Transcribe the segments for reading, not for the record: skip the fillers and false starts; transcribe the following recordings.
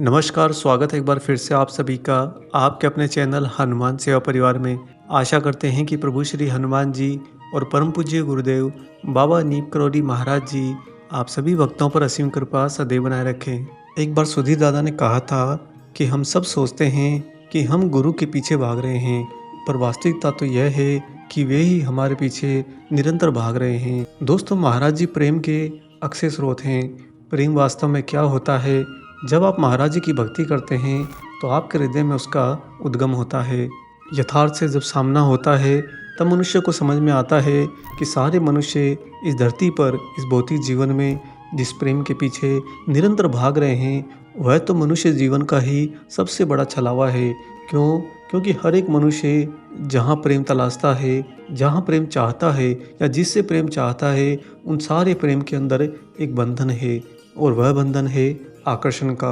नमस्कार, स्वागत है एक बार फिर से आप सभी का आपके अपने चैनल हनुमान सेवा परिवार में। आशा करते हैं कि प्रभु श्री हनुमान जी और परम पूज्य गुरुदेव बाबा नीम करोली महाराज जी आप सभी भक्तों पर असीम कृपा सदैव बनाए रखें। एक बार सुधीर दादा ने कहा था कि हम सब सोचते हैं कि हम गुरु के पीछे भाग रहे हैं, पर वास्तविकता तो यह है कि वे ही हमारे पीछे निरंतर भाग रहे हैं। दोस्तों, महाराज जी प्रेम के अक्षय स्रोत हैं। प्रेम वास्तव में क्या होता है? जब आप महाराज जी की भक्ति करते हैं तो आपके हृदय में उसका उद्गम होता है। यथार्थ से जब सामना होता है तब मनुष्य को समझ में आता है कि सारे मनुष्य इस धरती पर, इस भौतिक जीवन में जिस प्रेम के पीछे निरंतर भाग रहे हैं वह तो मनुष्य जीवन का ही सबसे बड़ा छलावा है। क्यों? क्योंकि हर एक मनुष्य जहाँ प्रेम तलाशता है, जहाँ प्रेम चाहता है या जिससे प्रेम चाहता है, उन सारे प्रेम के अंदर एक बंधन है और वह बंधन है आकर्षण का।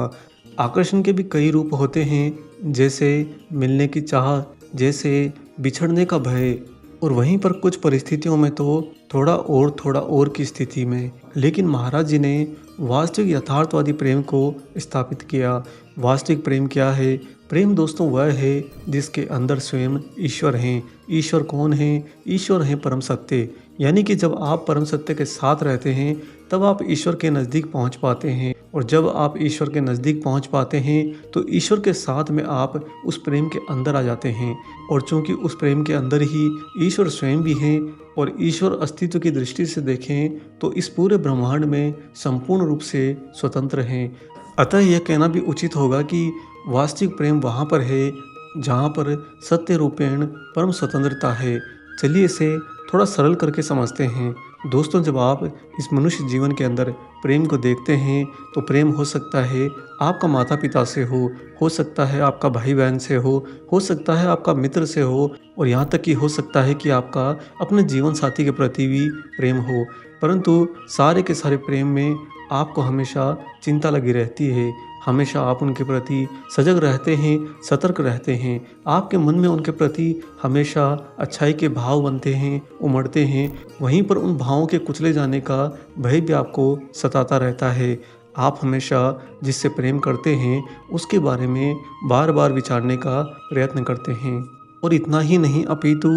आकर्षण के भी कई रूप होते हैं, जैसे मिलने की चाह, जैसे बिछड़ने का भय, और वहीं पर कुछ परिस्थितियों में तो थोड़ा और की स्थिति में। लेकिन महाराज जी ने वास्तविक यथार्थवादी प्रेम को स्थापित किया। वास्तविक प्रेम क्या है? प्रेम दोस्तों वह है जिसके अंदर स्वयं ईश्वर हैं। ईश्वर कौन है? ईश्वर हैं परम सत्य। यानी कि जब आप परम सत्य के साथ रहते हैं तब आप ईश्वर के नज़दीक पहुंच पाते हैं, और जब आप ईश्वर के नज़दीक पहुंच पाते हैं तो ईश्वर के साथ में आप उस प्रेम के अंदर आ जाते हैं। और चूंकि उस प्रेम के अंदर ही ईश्वर स्वयं भी हैं, और ईश्वर अस्तित्व की दृष्टि से देखें तो इस पूरे ब्रह्मांड में संपूर्ण रूप से स्वतंत्र हैं। अतः यह कहना भी उचित होगा कि वास्तविक प्रेम वहाँ पर है जहाँ पर सत्य रूपेण परम स्वतंत्रता है। चलिए इसे थोड़ा सरल करके समझते हैं। दोस्तों, जब आप इस मनुष्य जीवन के अंदर प्रेम को देखते हैं तो प्रेम हो सकता है आपका माता पिता से हो सकता है आपका भाई बहन से हो सकता है आपका मित्र से हो, और यहाँ तक कि हो सकता है कि आपका अपने जीवन साथी के प्रति भी प्रेम हो। परंतु सारे के सारे प्रेम में आपको हमेशा चिंता लगी रहती है। हमेशा आप उनके प्रति सजग रहते हैं, सतर्क रहते हैं। आपके मन में उनके प्रति हमेशा अच्छाई के भाव बनते हैं, उमड़ते हैं। वहीं पर उन भावों के कुचले जाने का भय भी आपको सताता रहता है। आप हमेशा जिससे प्रेम करते हैं उसके बारे में बार बार विचारने का प्रयत्न करते हैं। और इतना ही नहीं, अपितु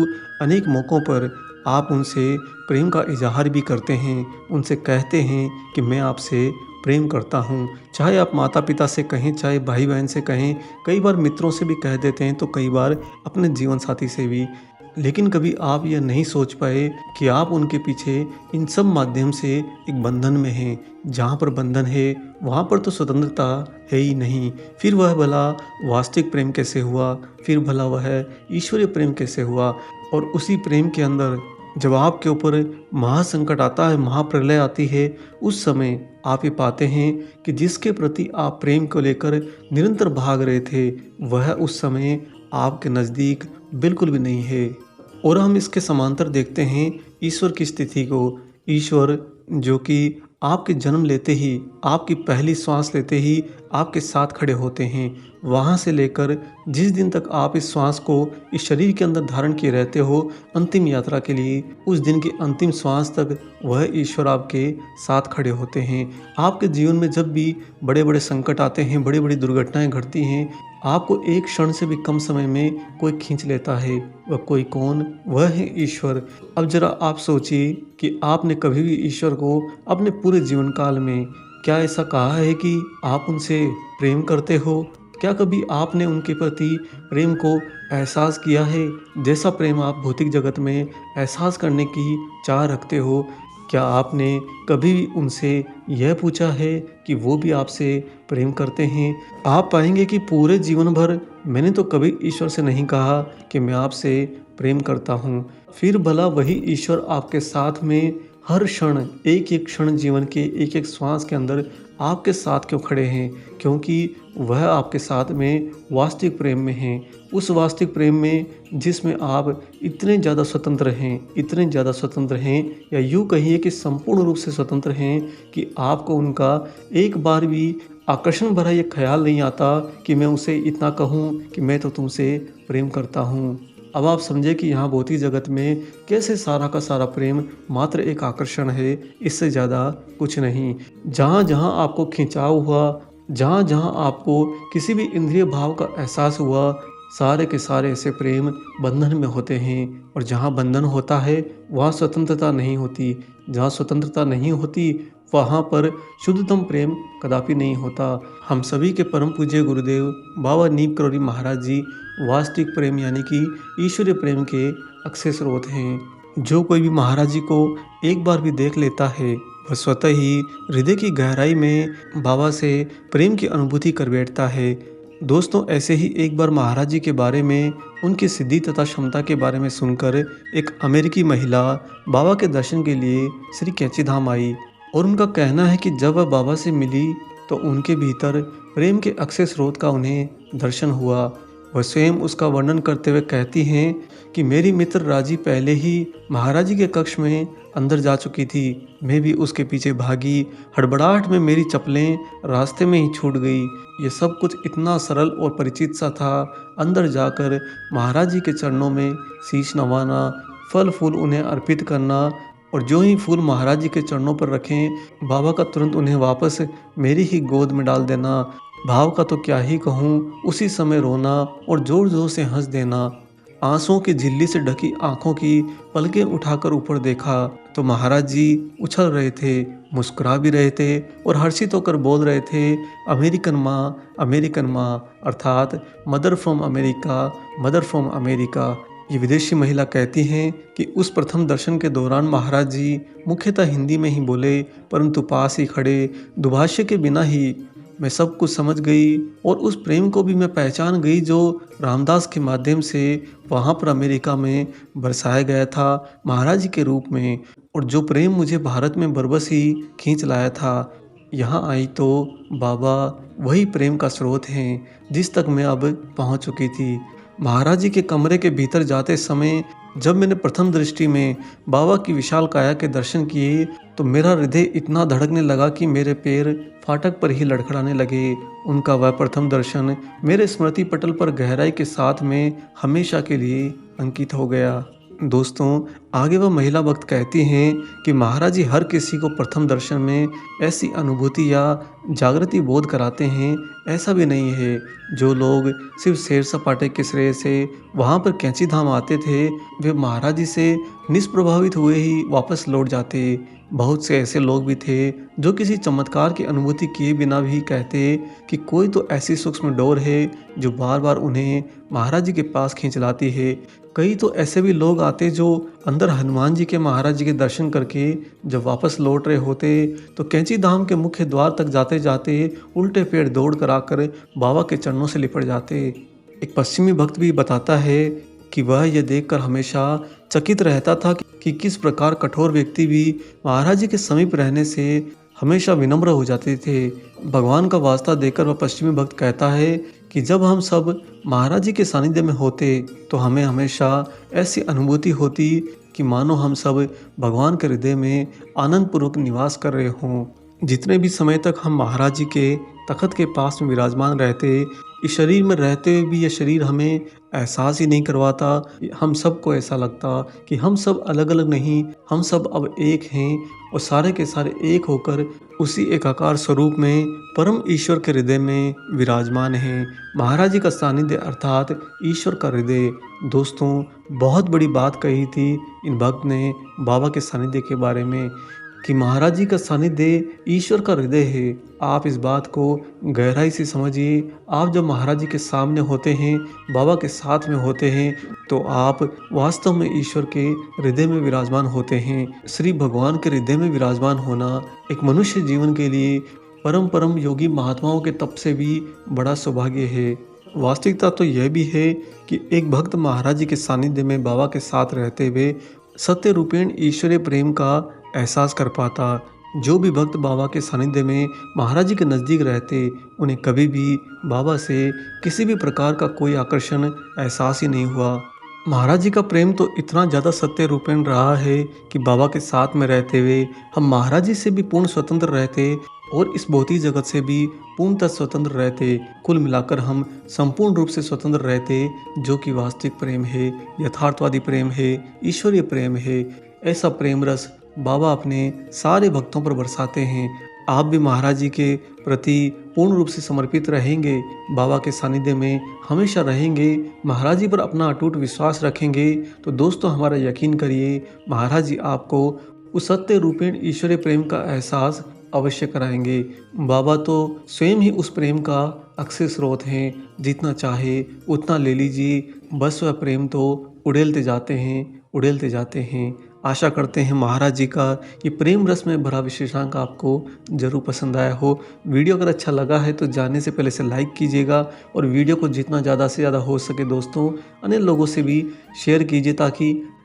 अनेक मौक़ों पर आप उनसे प्रेम का इजहार भी करते हैं। उनसे कहते हैं कि मैं आपसे प्रेम करता हूँ। चाहे आप माता पिता से कहें, चाहे भाई बहन से कहें, कई बार मित्रों से भी कह देते हैं, तो कई बार अपने जीवन साथी से भी। लेकिन कभी आप यह नहीं सोच पाए कि आप उनके पीछे इन सब माध्यम से एक बंधन में हैं। जहाँ पर बंधन है वहाँ पर तो स्वतंत्रता है ही नहीं। फिर वह भला वास्तविक प्रेम कैसे हुआ? फिर भला वह ईश्वरीय प्रेम कैसे हुआ? और उसी प्रेम के अंदर जब आपके ऊपर महासंकट आता है, महाप्रलय आती है, उस समय आप ये पाते हैं कि जिसके प्रति आप प्रेम को लेकर निरंतर भाग रहे थे वह उस समय आपके नज़दीक बिल्कुल भी नहीं है। और हम इसके समांतर देखते हैं ईश्वर की स्थिति को। ईश्वर जो कि आपके जन्म लेते ही, आपकी पहली श्वास लेते ही आपके साथ खड़े होते हैं। वहाँ से लेकर जिस दिन तक आप इस श्वास को इस शरीर के अंदर धारण किए रहते हो अंतिम यात्रा के लिए, उस दिन की अंतिम श्वास तक वह ईश्वर आपके साथ खड़े होते हैं। आपके जीवन में जब भी बड़े बड़े संकट आते हैं, बड़ी बड़ी दुर्घटनाएं घटती हैं, आपको एक क्षण से भी कम समय में कोई खींच लेता है। वह कोई कौन? वह है ईश्वर। अब जरा आप सोचिए कि आपने कभी भी ईश्वर को अपने पूरे जीवन काल में क्या ऐसा कहा है कि आप उनसे प्रेम करते हो? क्या कभी आपने उनके प्रति प्रेम को एहसास किया है, जैसा प्रेम आप भौतिक जगत में एहसास करने की चाह रखते हो? क्या आपने कभी भी उनसे यह पूछा है कि वो भी आपसे प्रेम करते हैं? आप पाएंगे कि पूरे जीवन भर मैंने तो कभी ईश्वर से नहीं कहा कि मैं आपसे प्रेम करता हूँ। फिर भला वही ईश्वर आपके साथ में हर क्षण, एक एक क्षण जीवन के एक एक श्वास के अंदर आपके साथ क्यों खड़े हैं? क्योंकि वह आपके साथ में वास्तविक प्रेम में हैं। उस वास्तविक प्रेम में जिसमें आप इतने ज़्यादा स्वतंत्र हैं, इतने ज़्यादा स्वतंत्र हैं, या यूँ कहिए कि संपूर्ण रूप से स्वतंत्र हैं कि आपको उनका एक बार भी आकर्षण भरा ये ख्याल नहीं आता कि मैं उसे इतना कहूँ कि मैं तो तुमसे प्रेम करता हूँ। अब आप समझे कि यहाँ भौतिक जगत में कैसे सारा का सारा प्रेम मात्र एक आकर्षण है, इससे ज़्यादा कुछ नहीं। जहाँ जहाँ आपको खिंचाव हुआ, जहाँ जहाँ आपको किसी भी इंद्रिय भाव का एहसास हुआ, सारे के सारे ऐसे प्रेम बंधन में होते हैं। और जहाँ बंधन होता है वहाँ स्वतंत्रता नहीं होती। जहाँ स्वतंत्रता नहीं होती वहाँ पर शुद्धतम प्रेम कदापि नहीं होता। हम सभी के परम पूज्य गुरुदेव बाबा नीम करौरी महाराज जी वास्तविक प्रेम यानी कि ईश्वरीय प्रेम के अक्षय स्रोत हैं। जो कोई भी महाराज जी को एक बार भी देख लेता है वह स्वतः ही हृदय की गहराई में बाबा से प्रेम की अनुभूति कर बैठता है। दोस्तों, ऐसे ही एक बार महाराज जी के बारे में, उनकी सिद्धि तथा क्षमता के बारे में सुनकर एक अमेरिकी महिला बाबा के दर्शन के लिए श्री कैंची धाम आई। और उनका कहना है कि जब वह बाबा से मिली तो उनके भीतर प्रेम के अक्षय स्रोत का उन्हें दर्शन हुआ। वह स्वयं उसका वर्णन करते हुए कहती हैं कि मेरी मित्र राजी पहले ही महाराज जी के कक्ष में अंदर जा चुकी थी। मैं भी उसके पीछे भागी। हड़बड़ाहट में मेरी चप्पलें रास्ते में ही छूट गई। ये सब कुछ इतना सरल और परिचित सा था। अंदर जाकर महाराज जी के चरणों में शीश नवाना, फल फूल उन्हें अर्पित करना, और जो ही फूल महाराज जी के चरणों पर रखें बाबा का तुरंत उन्हें वापस मेरी ही गोद में डाल देना। भाव का तो क्या ही कहूँ, उसी समय रोना और जोर जोर से हंस देना। आंसुओं की झिल्ली से ढकी आंखों की पलकें उठाकर ऊपर देखा तो महाराज जी उछल रहे थे, मुस्कुरा भी रहे थे और हर्षित होकर बोल रहे थे, अमेरिकन माँ, अर्थात mother from America, mother from America. ये विदेशी महिला कहती हैं कि उस प्रथम दर्शन के दौरान महाराज जी मुख्यतः हिंदी में ही बोले, परंतु पास ही खड़े दुभाषी के बिना ही मैं सब कुछ समझ गई और उस प्रेम को भी मैं पहचान गई जो रामदास के माध्यम से वहाँ पर अमेरिका में बरसाया गया था महाराज जी के रूप में, और जो प्रेम मुझे भारत में बरबस ही खींच लाया था। यहाँ आई तो बाबा वही प्रेम का स्रोत हैं जिस तक मैं अब पहुँच चुकी थी। महाराज जी के कमरे के भीतर जाते समय जब मैंने प्रथम दृष्टि में बाबा की विशाल काया के दर्शन किए तो मेरा हृदय इतना धड़कने लगा कि मेरे पैर फाटक पर ही लड़खड़ाने लगे। उनका वह प्रथम दर्शन मेरे स्मृति पटल पर गहराई के साथ में हमेशा के लिए अंकित हो गया। दोस्तों, आगे वह महिला भक्त कहती हैं कि महाराज जी हर किसी को प्रथम दर्शन में ऐसी अनुभूति या जागृति बोध कराते हैं, ऐसा भी नहीं है। जो लोग सिर्फ सैर सपाटे के श्रेय से वहाँ पर कैंची धाम आते थे वे महाराज जी से निष्प्रभावित हुए ही वापस लौट जाते। बहुत से ऐसे लोग भी थे जो किसी चमत्कार की अनुभूति किए बिना भी कहते कि कोई तो ऐसी सूक्ष्म डोर है जो बार बार उन्हें महाराज जी के पास खींच लाती है। कई तो ऐसे भी लोग आते जो अंदर हनुमान जी के महाराज जी के दर्शन करके जब वापस लौट रहे होते तो कैंची धाम के मुख्य द्वार तक जाते जाते उल्टे पैर दौड़ कर आकर बाबा के चरणों से लिपट जाते। एक पश्चिमी भक्त भी बताता है कि वह यह देखकर हमेशा चकित रहता था कि किस प्रकार कठोर व्यक्ति भी महाराज जी के समीप रहने से हमेशा विनम्र हो जाते थे। भगवान का वास्ता देकर वह पश्चिमी भक्त कहता है कि जब हम सब महाराज जी के सानिध्य में होते तो हमें हमेशा ऐसी अनुभूति होती कि मानो हम सब भगवान के हृदय में आनंद पूर्वक निवास कर रहे हों। जितने भी समय तक हम महाराज जी के तख्त के पास में विराजमान रहते, इस शरीर में रहते हुए भी यह शरीर हमें एहसास ही नहीं करवाता। हम सबको ऐसा लगता कि हम सब अलग अलग नहीं, हम सब अब एक हैं और सारे के सारे एक होकर उसी एकाकार स्वरूप में परम ईश्वर के हृदय में विराजमान हैं। महाराज जी का सानिध्य अर्थात ईश्वर का हृदय। दोस्तों, बहुत बड़ी बात कही थी इन भक्त ने बाबा के सानिध्य के बारे में कि महाराज जी का सानिध्य ईश्वर का हृदय है। आप इस बात को गहराई से समझिए। आप जब महाराज जी के सामने होते हैं, बाबा के साथ में होते हैं, तो आप वास्तव में ईश्वर के हृदय में विराजमान होते हैं। श्री भगवान के हृदय में विराजमान होना एक मनुष्य जीवन के लिए परम योगी महात्माओं के तप से भी बड़ा सौभाग्य है। वास्तविकता तो यह भी है कि एक भक्त महाराज जी के सानिध्य में बाबा के साथ रहते हुए सत्य रूपेण ईश्वरीय प्रेम का एहसास कर पाता। जो भी भक्त बाबा के सानिध्य में महाराज जी के नज़दीक रहते उन्हें कभी भी बाबा से किसी भी प्रकार का कोई आकर्षण एहसास ही नहीं हुआ। महाराज जी का प्रेम तो इतना ज़्यादा सत्य रूपेण रहा है कि बाबा के साथ में रहते हुए हम महाराज जी से भी पूर्ण स्वतंत्र रहते और इस भौतिक जगत से भी पूर्णतः स्वतंत्र रहते। कुल मिलाकर हम संपूर्ण रूप से स्वतंत्र रहते, जो कि वास्तविक प्रेम है, यथार्थवादी प्रेम है, ईश्वरीय प्रेम है। ऐसा प्रेम रस बाबा अपने सारे भक्तों पर बरसाते हैं। आप भी महाराज जी के प्रति पूर्ण रूप से समर्पित रहेंगे, बाबा के सानिध्य में हमेशा रहेंगे, महाराज जी पर अपना अटूट विश्वास रखेंगे, तो दोस्तों हमारा यकीन करिए, महाराज जी आपको उस सत्य रूपेण ईश्वरीय प्रेम का एहसास अवश्य कराएंगे। बाबा तो स्वयं ही उस प्रेम का अक्षय स्रोत हैं, जितना चाहे उतना ले लीजिए, बस वह प्रेम तो उड़ेलते जाते हैं, उड़ेलते जाते हैं। आशा करते हैं महाराज जी का ये प्रेम रस में भरा विशेषांक आपको ज़रूर पसंद आया हो। वीडियो अगर अच्छा लगा है तो जाने से पहले इसे लाइक कीजिएगा और वीडियो को जितना ज़्यादा से ज़्यादा हो सके दोस्तों अन्य लोगों से भी शेयर कीजिए,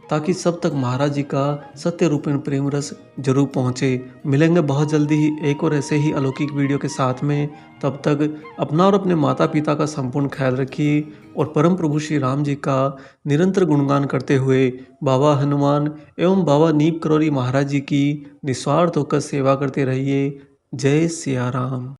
ताकि सब तक महाराज जी का सत्य रूपेण प्रेम रस जरूर पहुँचे। मिलेंगे बहुत जल्दी ही एक और ऐसे ही अलौकिक वीडियो के साथ में। तब तक अपना और अपने माता पिता का संपूर्ण ख्याल रखिए और परम प्रभु श्री राम जी का निरंतर गुणगान करते हुए बाबा हनुमान एवं बाबा नीप करोली महाराज जी की निस्वार्थ होकर सेवा करते रहिए। जय सिया राम।